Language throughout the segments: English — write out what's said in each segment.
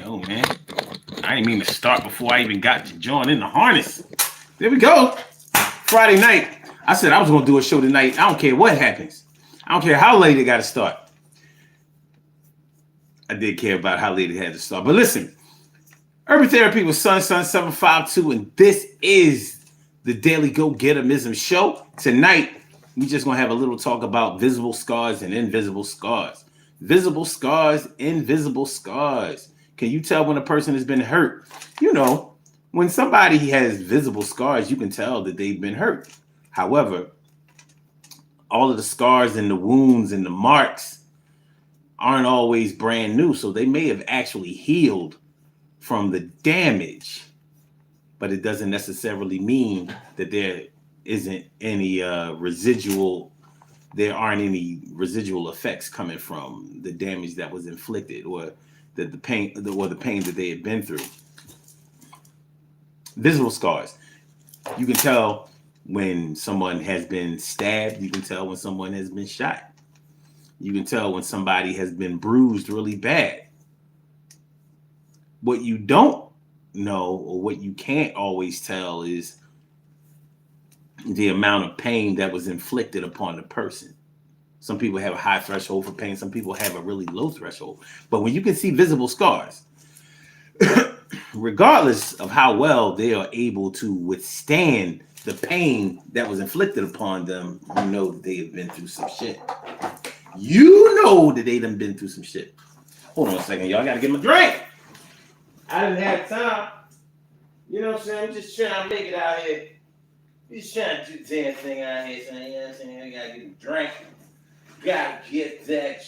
go, man. I didn't mean to start before I even got to join in the harness. There we go. Friday night. I said I was going to do a show tonight. I don't care what happens. I don't care how late it got to start. I did care about how late it had to start. But listen, Urban Therapy with Sun 752, and this is the Daily Go Getterism show. Tonight, we just going to have a little talk about visible scars and invisible scars. Visible scars, invisible scars. Can you tell when a person has been hurt? You know, when somebody has visible scars, you can tell that they've been hurt. However, all of the scars and the wounds and the marks aren't always brand new. So they may have actually healed from the damage, but it doesn't necessarily mean that there isn't any there aren't any residual effects coming from the damage that was inflicted or the pain that they had been through. Visible scars. You can tell when someone has been stabbed. You can tell when someone has been shot. You can tell when somebody has been bruised really bad. What you don't know, or what you can't always tell, is the amount of pain that was inflicted upon the person. Some people have a high threshold for pain. Some people have a really low threshold. But when you can see visible scars, regardless of how well they are able to withstand the pain that was inflicted upon them, you know that they have been through some shit. You know that they done been through some shit. Hold on a second, y'all. I gotta get my drink. I didn't have time. You know what I'm saying? I'm just trying to make it out here. Just trying to do the damn thing out here. So, you know what I'm saying? I gotta get a drink. Gotta get that.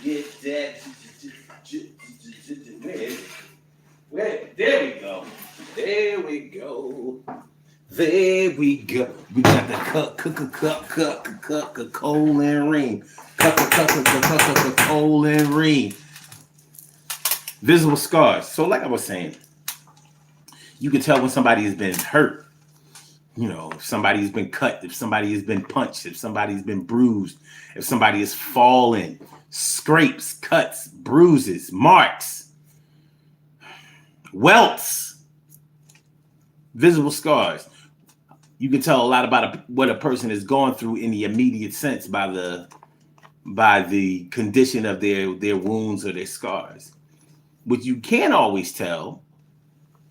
Get that. Wait, there we go. There we go. There we go. We got the coal and ring. Coal and ring. Visible scars. So like I was saying, you can tell when somebody has been hurt. You know, if somebody's been cut, if somebody has been punched, if somebody's been bruised, if somebody has fallen, scrapes, cuts, bruises, marks, welts, visible scars. You can tell a lot about what a person is going through in the immediate sense by the condition of their wounds or their scars. What you can't always tell,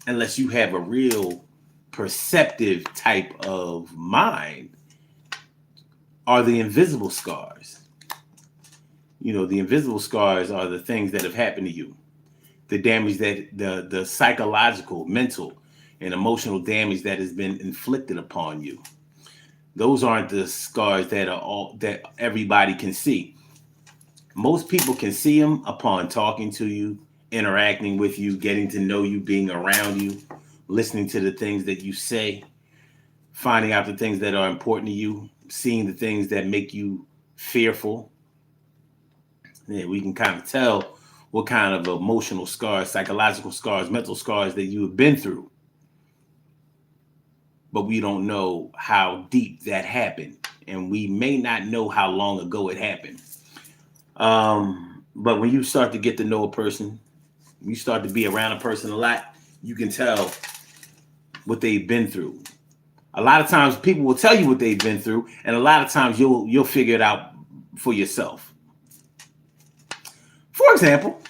unless you have a real perceptive type of mind, are the invisible scars. You know, the invisible scars are the things that have happened to you, the damage that the psychological, mental, and emotional damage that has been inflicted upon you. Those aren't the scars that everybody can see. Most people can see them upon talking to you, interacting with you, getting to know you, being around you, listening to the things that you say, finding out the things that are important to you, seeing the things that make you fearful. Yeah, we can kind of tell what kind of emotional scars, psychological scars, mental scars that you have been through. But we don't know how deep that happened. And we may not know how long ago it happened. But when you start to get to know a person, you start to be around a person a lot, you can tell what they've been through. A lot of times people will tell you what they've been through, and a lot of times you'll figure it out for yourself. For example,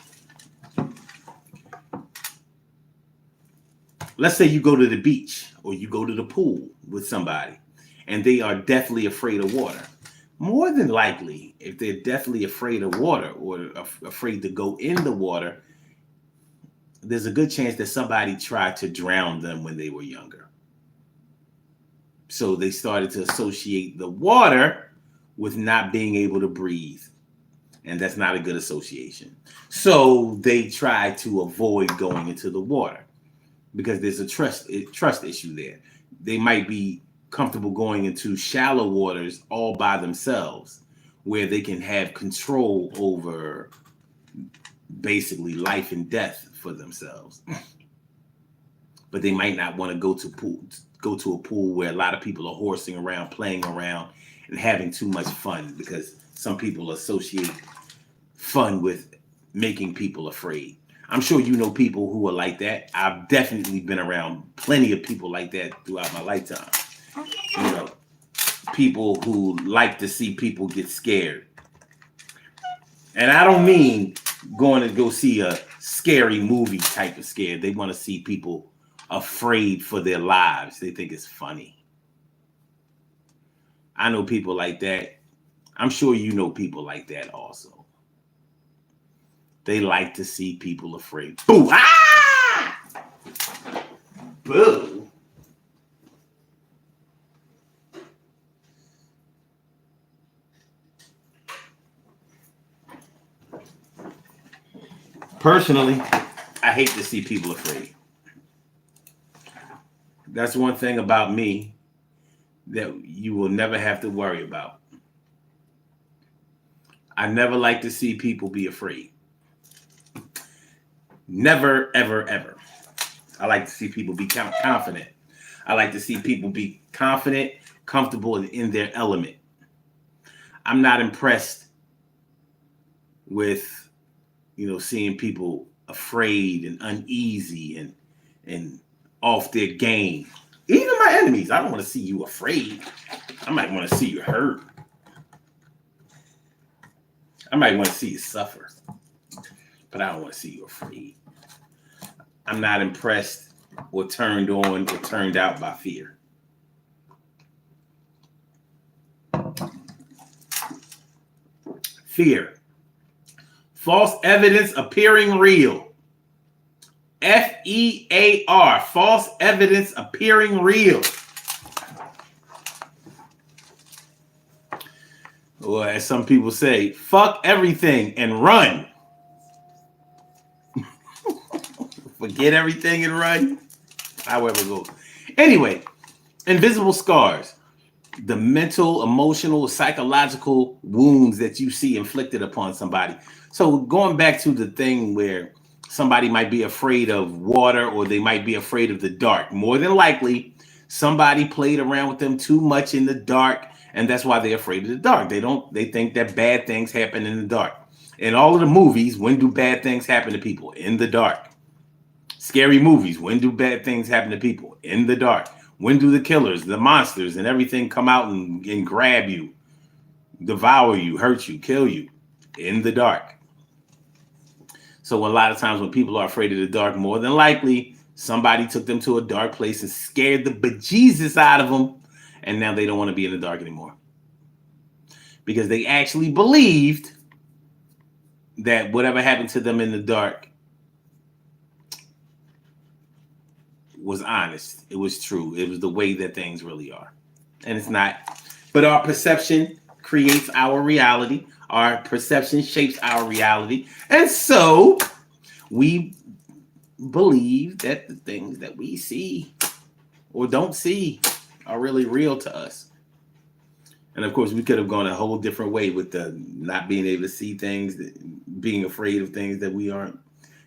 let's say you go to the beach or you go to the pool with somebody and they are deathly afraid of water. More than likely, if they're deathly afraid of water or afraid to go in the water, there's a good chance that somebody tried to drown them when they were younger. So they started to associate the water with not being able to breathe. And that's not a good association. So they try to avoid going into the water because there's a trust issue there. They might be comfortable going into shallow waters all by themselves where they can have control over basically life and death for themselves. But they might not want to go to a pool where a lot of people are horsing around, playing around, and having too much fun, because some people associate fun with making people afraid. I'm sure you know people who are like that. I've definitely been around plenty of people like that throughout my lifetime. You know, people who like to see people get scared. And I don't mean going to go see a scary movie type of scared. They want to see people afraid for their lives. They think it's funny. I know people like that. I'm sure you know people like that also. They like to see people afraid. Boo! Ah! Boo! Personally, I hate to see people afraid. That's one thing about me that you will never have to worry about. I never like to see people be afraid. Never, ever, ever. I like to see people be confident. I like to see people be confident, comfortable, and in their element. I'm not impressed with, seeing people afraid and uneasy and off their game. Even my enemies, I don't want to see you afraid. I might want to see you hurt. I might want to see you suffer, but I don't want to see you afraid. I'm not impressed or turned on or turned out by fear. Fear. False evidence appearing real. FEAR. False evidence appearing real. Or as some people say, fuck everything and run. Forget everything and run. However it goes. Anyway, invisible scars. The mental, emotional, psychological wounds that you see inflicted upon somebody. So going back to the thing where somebody might be afraid of water or they might be afraid of the dark. More than likely, somebody played around with them too much in the dark, and that's why they're afraid of the dark. They think that bad things happen in the dark. In all of the movies, when do bad things happen to people? In the dark. Scary movies, when do bad things happen to people? In the dark. When do the killers, the monsters, and everything come out and grab you, devour you, hurt you, kill you? In the dark. So a lot of times when people are afraid of the dark, more than likely, somebody took them to a dark place and scared the bejesus out of them, and now they don't want to be in the dark anymore. Because they actually believed that whatever happened to them in the dark was honest. It was true. It was the way that things really are. And it's not. But our perception creates our reality. Our perception shapes our reality. And so we believe that the things that we see or don't see are really real to us. And of course, we could have gone a whole different way with the not being able to see things, being afraid of things that we aren't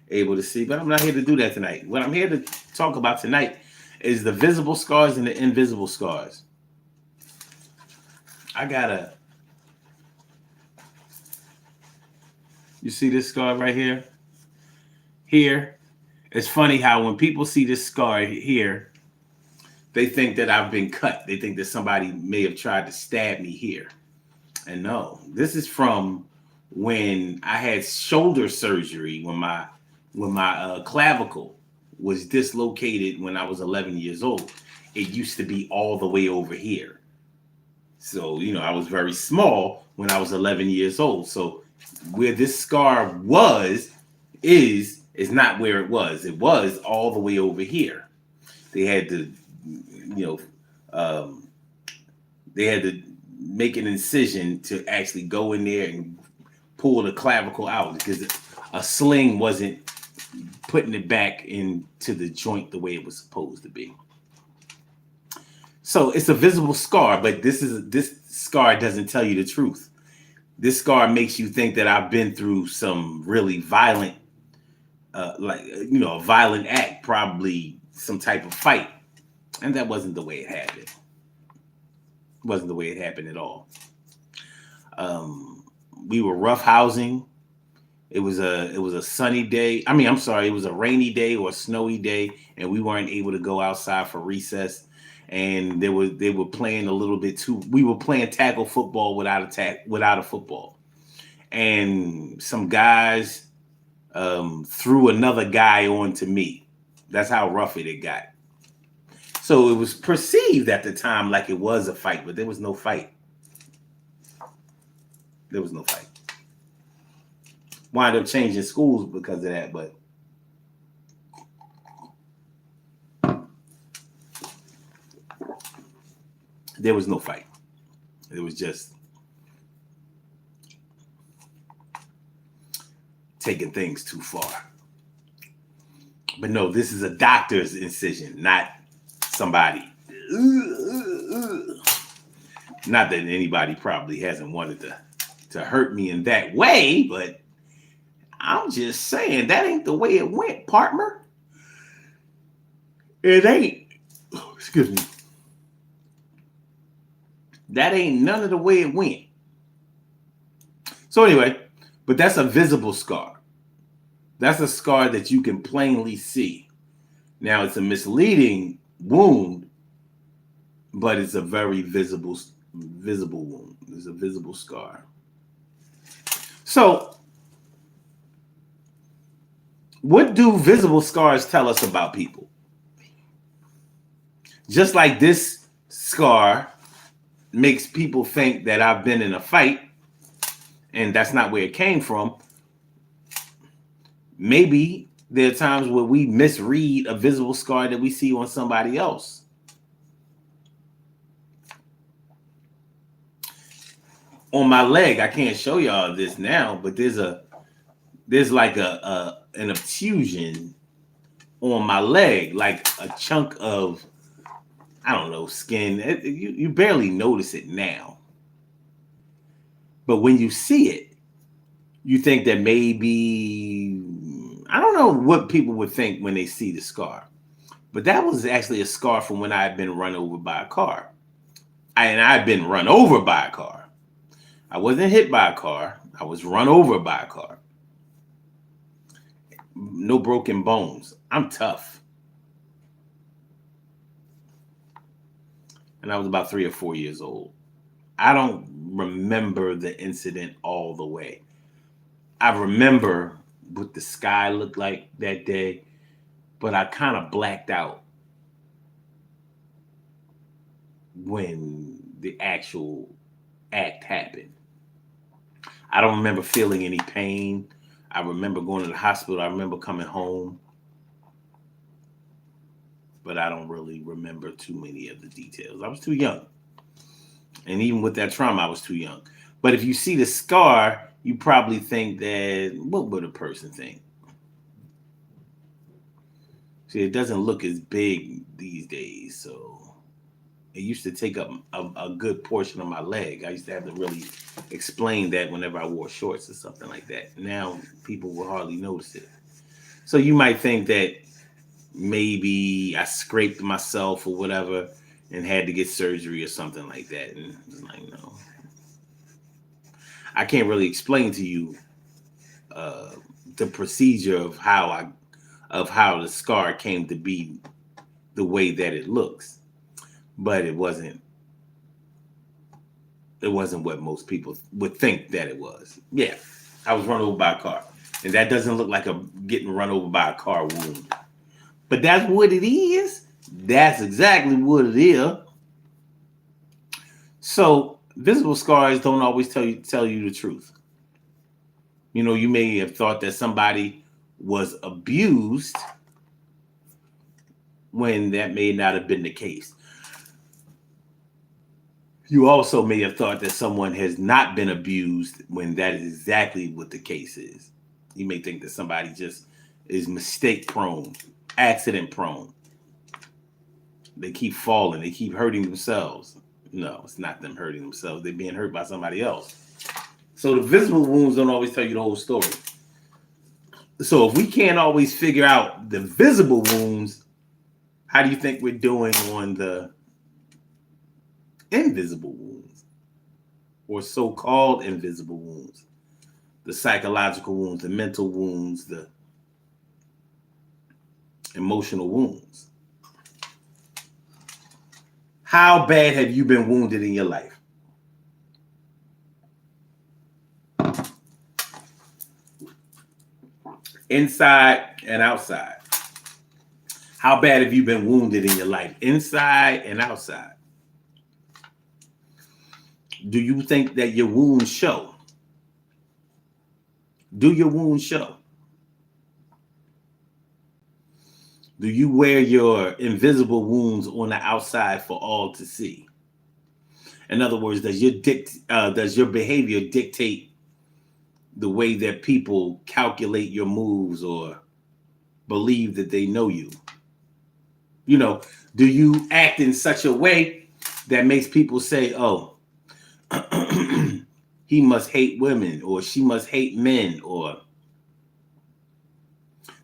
able to see. But I'm not here to do that tonight. What I'm here to talk about tonight is the visible scars and the invisible scars. You see this scar right here? Here. It's funny how when people see this scar here, they think that I've been cut. They think that somebody may have tried to stab me here. And no, this is from when I had shoulder surgery, when my clavicle was dislocated when I was 11 years old. It used to be all the way over here. So, I was very small when I was 11 years old. So where this scar is not where it was. It was all the way over here. They had to, they had to make an incision to actually go in there and pull the clavicle out because a sling wasn't putting it back into the joint the way it was supposed to be. So it's a visible scar, but this scar doesn't tell you the truth. This scar makes you think that I've been through some really violent, a violent act, probably some type of fight. And that wasn't the way it happened. It wasn't the way it happened at all. We were roughhousing. it was a sunny day. I mean, I'm sorry, it was a rainy day or a snowy day, and we weren't able to go outside for recess. And they were playing a little bit too. We were playing tackle football without a football, and some guys threw another guy onto me. That's how rough it got. So it was perceived at the time like it was a fight, but there was no fight. There was no fight. Wind up changing schools because of that, but there was no fight. It was just taking things too far. But no, this is a doctor's incision, not somebody. Not that anybody probably hasn't wanted to hurt me in that way, but I'm just saying that ain't the way it went, partner. It ain't. Excuse me. That ain't none of the way it went. So anyway, but that's a visible scar. That's a scar that you can plainly see. Now it's a misleading wound, but it's a very visible wound. It's a visible scar. So, what do visible scars tell us about people? Just like this scar makes people think that I've been in a fight, and that's not where it came from. Maybe there are times where we misread a visible scar that we see on somebody else. On my leg, I can't show y'all this now, but there's like an obtrusion on my leg, like a chunk of, I don't know, skin. You barely notice it now. But when you see it, you think that maybe, I don't know what people would think when they see the scar. But that was actually a scar from when I had been run over by a car. And I'd been run over by a car. I wasn't hit by a car. I was run over by a car. No broken bones. I'm tough. And I was about 3 or 4 years old. I don't remember the incident all the way. I remember what the sky looked like that day, but I kind of blacked out when the actual act happened. I don't remember feeling any pain. I remember going to the hospital. I remember coming home. But I don't really remember too many of the details. I was too young. And even with that trauma, I was too young. But if you see the scar, you probably think that, what would a person think? See, it doesn't look as big these days. So it used to take up a good portion of my leg. I used to have to really explain that whenever I wore shorts or something like that. Now people will hardly notice it. So you might think that maybe I scraped myself or whatever and had to get surgery or something like that. And I'm like, no. I can't really explain to you the procedure of how the scar came to be the way that it looks. But it wasn't what most people would think that it was. Yeah, I was run over by a car. And that doesn't look like a getting run over by a car wound. But that's what it is. That's exactly what it is. So visible scars don't always tell you the truth. You know, you may have thought that somebody was abused when that may not have been the case. You also may have thought that someone has not been abused when that is exactly what the case is. You may think that somebody just is mistake prone, accident prone. They keep falling, they keep hurting themselves. No, it's not them hurting themselves. They're being hurt by somebody else. So the visible wounds don't always tell you the whole story. So if we can't always figure out the visible wounds, how do you think we're doing on the invisible wounds or so-called invisible wounds? the psychological wounds, the mental wounds, the emotional wounds. How bad have you been wounded in your life? Inside and outside. How bad have you been wounded in your life? Inside and outside. Do you think that your wounds show? Do your wounds show? Do you wear your invisible wounds on the outside for all to see? In other words, does your behavior dictate the way that people calculate your moves or believe that they know you? You know, do you act in such a way that makes people say, oh, he must hate women, or she must hate men, or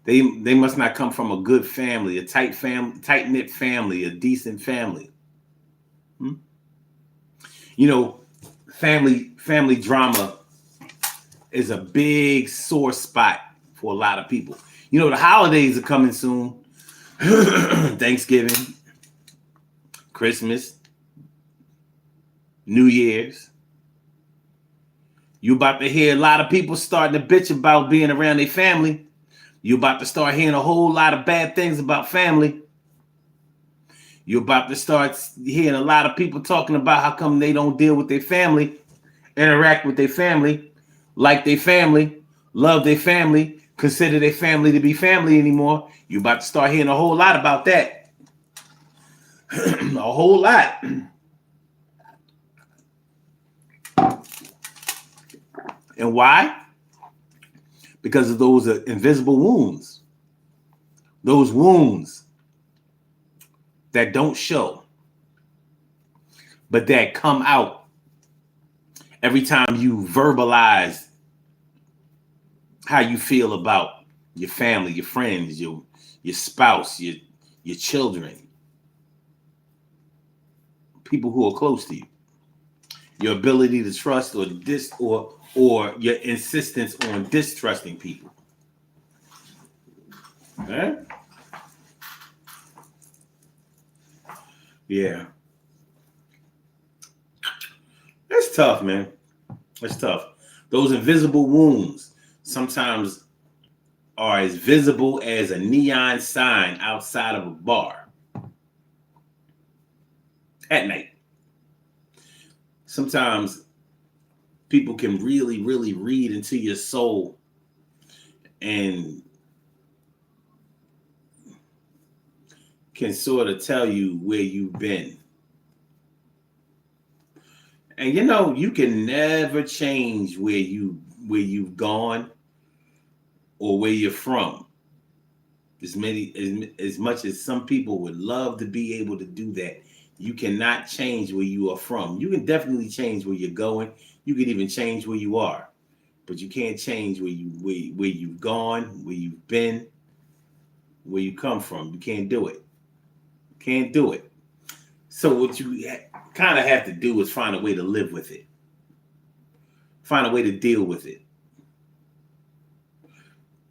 they must not come from a good family, a tight-knit family, a decent family. You know, family drama is a big sore spot for a lot of people. You know, the holidays are coming soon. Thanksgiving, Christmas, New Year's. You about to hear a lot of people starting to bitch about being around their family. You about to start hearing a whole lot of bad things about family. You're about to start hearing a lot of people talking about how come they don't deal with their family, interact with their family, like their family, love their family, consider their family to be family anymore. You're about to start hearing a whole lot about that. A whole lot. And why? Because of those invisible wounds. Those wounds that don't show, but that come out every time you verbalize how you feel about your family, your friends, your spouse, your children, people who are close to you. Your ability to trust or your insistence on distrusting people. Okay? Yeah. It's tough, man. It's tough. Those invisible wounds sometimes are as visible as a neon sign outside of a bar at night. Sometimes people can really, really read into your soul and can sort of tell you where you've been. And you know, you can never change where you've gone or where you're from. As much as some people would love to be able to do that, you cannot change where you are from. You can definitely change where you're going. You can even change where you are, but you can't change where you've gone, where you've been, where you come from. You can't do it. Can't do it. So what you kind of have to do is find a way to live with it. Find a way to deal with it.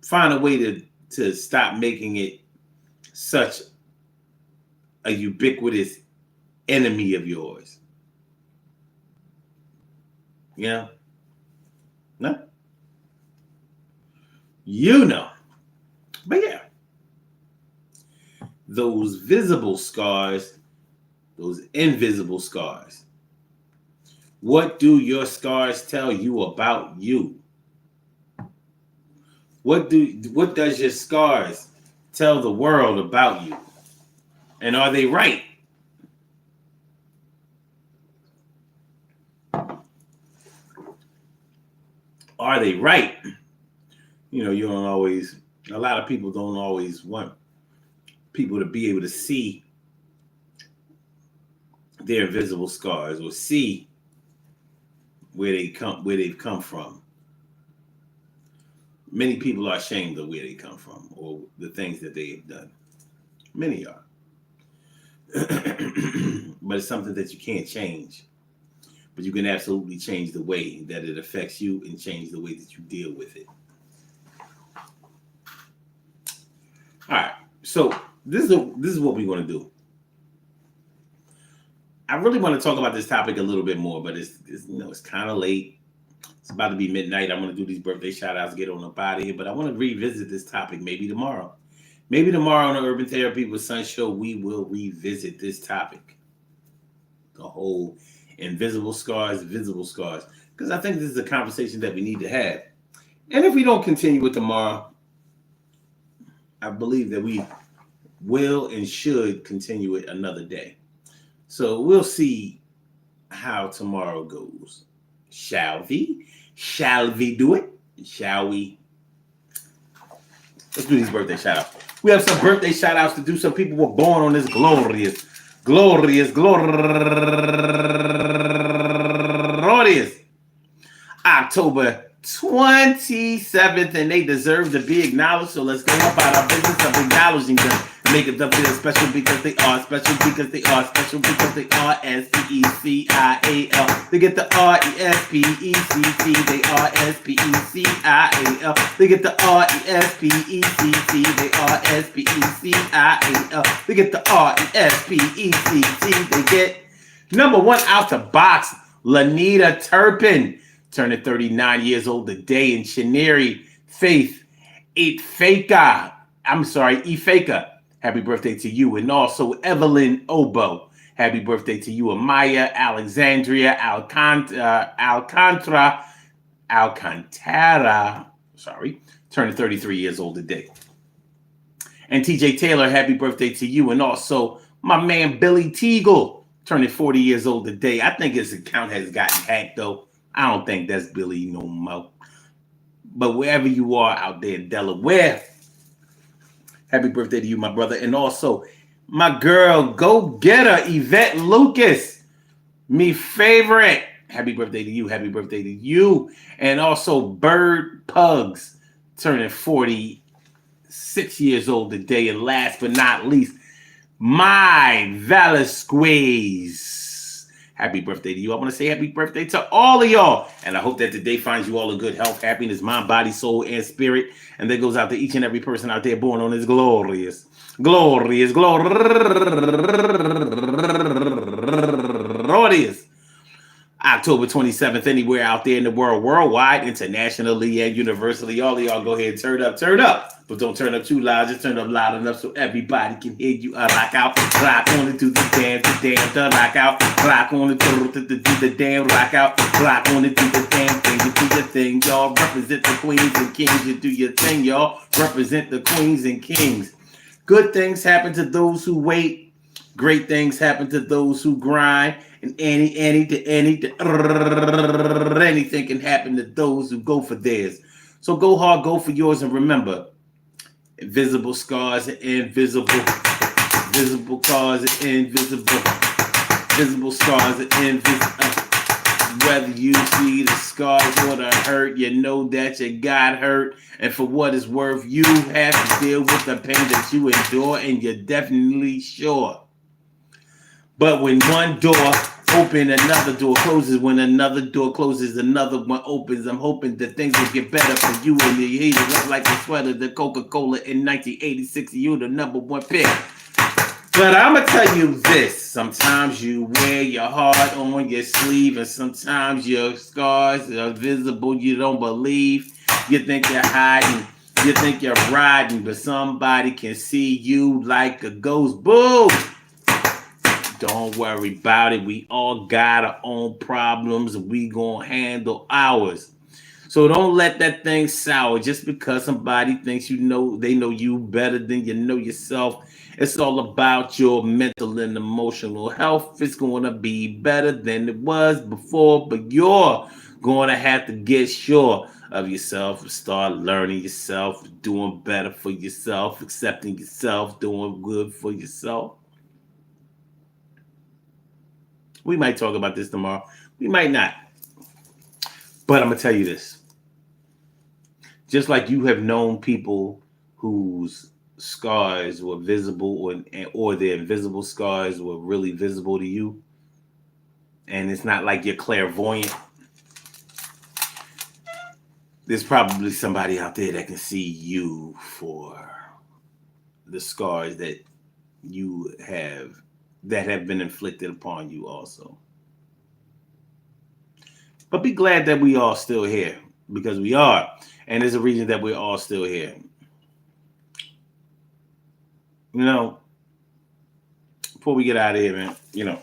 Find a way to stop making it such a ubiquitous enemy of yours. You know? No? You know. But yeah. Those visible scars, those invisible scars. What do your scars tell you about you? What does your scars tell the world about you? And are they right? Are they right? You know, a lot of people don't always want people to be able to see their invisible scars or see where they've come from. Many people are ashamed of where they come from or the things that they have done. Many are. But it's something that you can't change. but you can absolutely change the way that it affects you and change the way that you deal with it. All right. So this is what we're going to do. I really want to talk about this topic a little bit more, but it's kind of late. It's about to be midnight. I'm going to do these birthday shout outs, get on up out of here, but I want to revisit this topic maybe tomorrow. Maybe tomorrow on the Urban Therapy with Sun show, we will revisit this topic. The whole invisible scars, visible scars. Because I think this is a conversation that we need to have. And if we don't continue it tomorrow, I believe that we will and should continue it another day. So we'll see how tomorrow goes. Shall we? Shall we do it? Shall we? Let's do these birthday shout outs. We have some birthday shout outs to do. Some people were born on this glorious October 27th, and they deserve to be acknowledged. So let's go about our business of acknowledging them. Make them feel special because they are special because they are special because they are SPECIAL. They get the RESPECT. They are SPECIAL. They get the RESPECT. They are SPECIAL. They get the RESPECT. They get number one out the box, Lanita Turpin, turning 39 years old today, and Shaneri Faith Ifeka. Happy birthday to you. And also Evelyn Obo. Happy birthday to you. Amaya Alexandria Alcantara. Turning 33 years old today. And TJ Taylor, happy birthday to you. And also my man Billy Teagle, turning 40 years old today. I think his account has gotten hacked, though. I don't think that's Billy no more. But wherever you are out there in Delaware, happy birthday to you, my brother. And also, my girl, go getter, Yvette Lucas. Me favorite. Happy birthday to you. Happy birthday to you. And also, Bird Pugs, turning 46 years old today. And last but not least, my Velasquez. Happy birthday to you. I want to say happy birthday to all of y'all. And I hope that today finds you all in good health, happiness, mind, body, soul, and spirit. And that goes out to each and every person out there born on this glorious October 27th, anywhere out there in the world, worldwide, internationally, and universally. All of y'all go ahead and turn up. But don't turn up too loud. Just turn up loud enough so everybody can hear you. Rock out, rock on it, do the damn, rock out, rock on it, do the damn, rock out, rock on it, do the damn thing. You do your thing, y'all. Represent the queens and kings. You do your thing, y'all. Represent the queens and kings. Good things happen to those who wait. Great things happen to those who grind. And anything can happen to those who go for theirs. So go hard, go for yours, and remember, invisible scars are invisible. Visible scars are invisible. Visible scars are invisible. Whether you see the scars or the hurt, you know that you got hurt. And for what it's worth, you have to deal with the pain that you endure, and you're definitely sure. But when one door opens, another door closes. When another door closes, another one opens. I'm hoping that things will get better for you and your heat up like the sweater, the Coca-Cola in 1986. You the number one pick. But I'm going to tell you this. Sometimes you wear your heart on your sleeve, and sometimes your scars are visible. You don't believe. You think you're hiding. You think you're riding, but somebody can see you like a ghost. Boo! Don't worry about it. We all got our own problems, and we gonna handle ours. So don't let that thing sour just because somebody thinks they know you better than you know yourself. It's all about your mental and emotional health. It's going to be better than it was before, but you're going to have to get sure of yourself, start learning yourself, doing better for yourself, accepting yourself, doing good for yourself. We might talk about this tomorrow. We might not. But I'm going to tell you this. Just like you have known people whose scars were visible or their invisible scars were really visible to you, and it's not like you're clairvoyant, there's probably somebody out there that can see you for the scars that you have, that have been inflicted upon you also. But be glad that we all still here, because we are. And there's a reason that we're all still here. You know, before we get out of here, man, you know,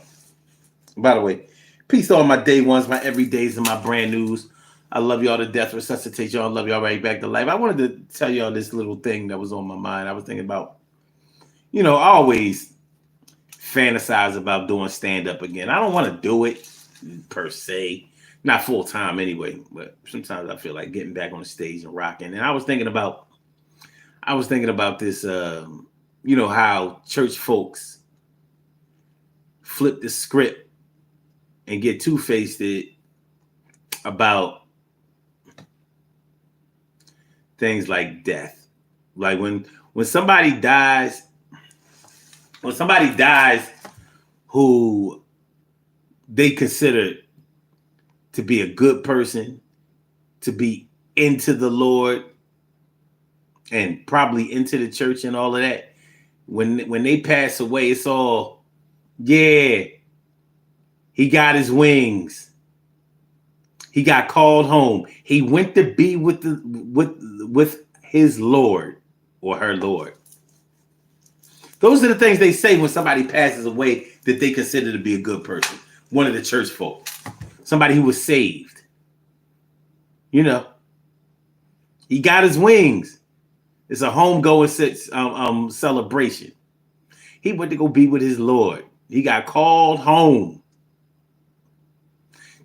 by the way, peace to all my day ones, my everydays, and my brand news. I love y'all to death, resuscitate y'all, love y'all right back to life. I wanted to tell y'all this little thing that was on my mind. I was thinking about, you know, I always fantasize about doing stand-up again. I don't want to do it per se, not full time anyway, but sometimes I feel like getting back on the stage and rocking. And I was thinking about this, you know, how church folks flip the script and get two-faced about things like death. Like when somebody dies, who they consider to be a good person, to be into the Lord, and probably into the church and all of that, when they pass away, it's all, yeah, he got his wings. He got called home. He went to be with his Lord or her Lord. Those are the things they say when somebody passes away that they consider to be a good person. One of the church folk, somebody who was saved. You know, he got his wings. It's a homegoing celebration. He went to go be with his Lord. He got called home.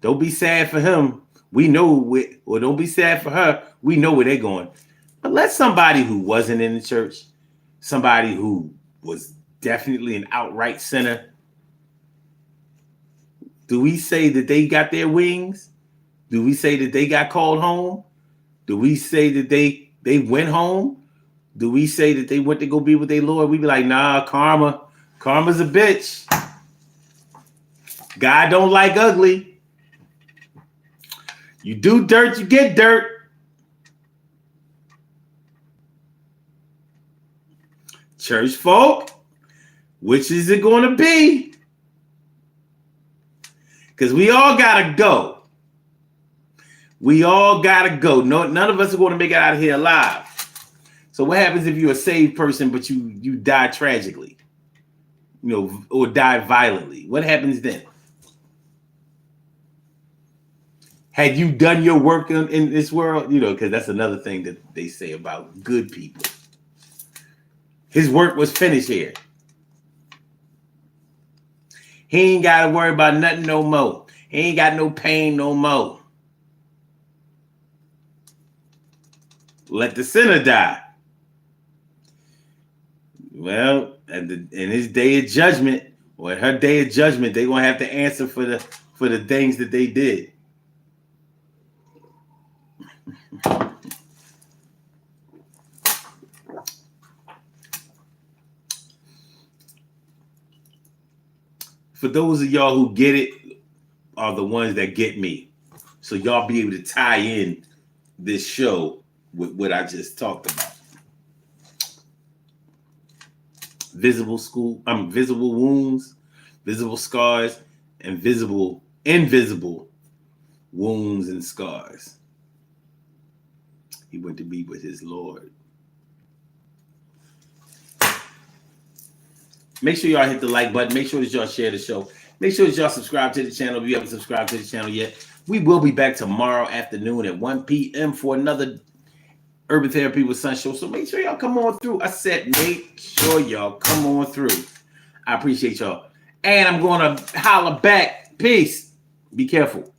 Don't be sad for him. We know or don't be sad for her. We know where they're going. But let somebody who wasn't in the church, somebody who was definitely an outright sinner, do we say that they got their wings? Do we say that they got called home? Do we say that they went home? Do we say that they went to go be with their Lord? We be like, nah, karma's a bitch. God don't like ugly. You do dirt, you get dirt. Church folk, which is it going to be? Because we all got to go. We all got to go. No, none of us are going to make it out of here alive. So what happens if you're a saved person, but you die tragically, you know, or die violently? What happens then? Had you done your work in this world? You know, because that's another thing that they say about good people. His work was finished here. He ain't got to worry about nothing no more. He ain't got no pain no more. Let the sinner die. Well, in his day of judgment, or in her day of judgment, they're gonna have to answer for the things that they did. For those of y'all who get it, are the ones that get me. So y'all be able to tie in this show with what I just talked about. Visible wounds, visible scars, and invisible wounds and scars. He went to be with his Lord. Make sure y'all hit the like button. Make sure that y'all share the show. Make sure that y'all subscribe to the channel if you haven't subscribed to the channel yet. We will be back tomorrow afternoon at 1 p.m. for another Urban Therapy with Sun show. So make sure y'all come on through. I said make sure y'all come on through. I appreciate y'all. And I'm going to holler back. Peace. Be careful.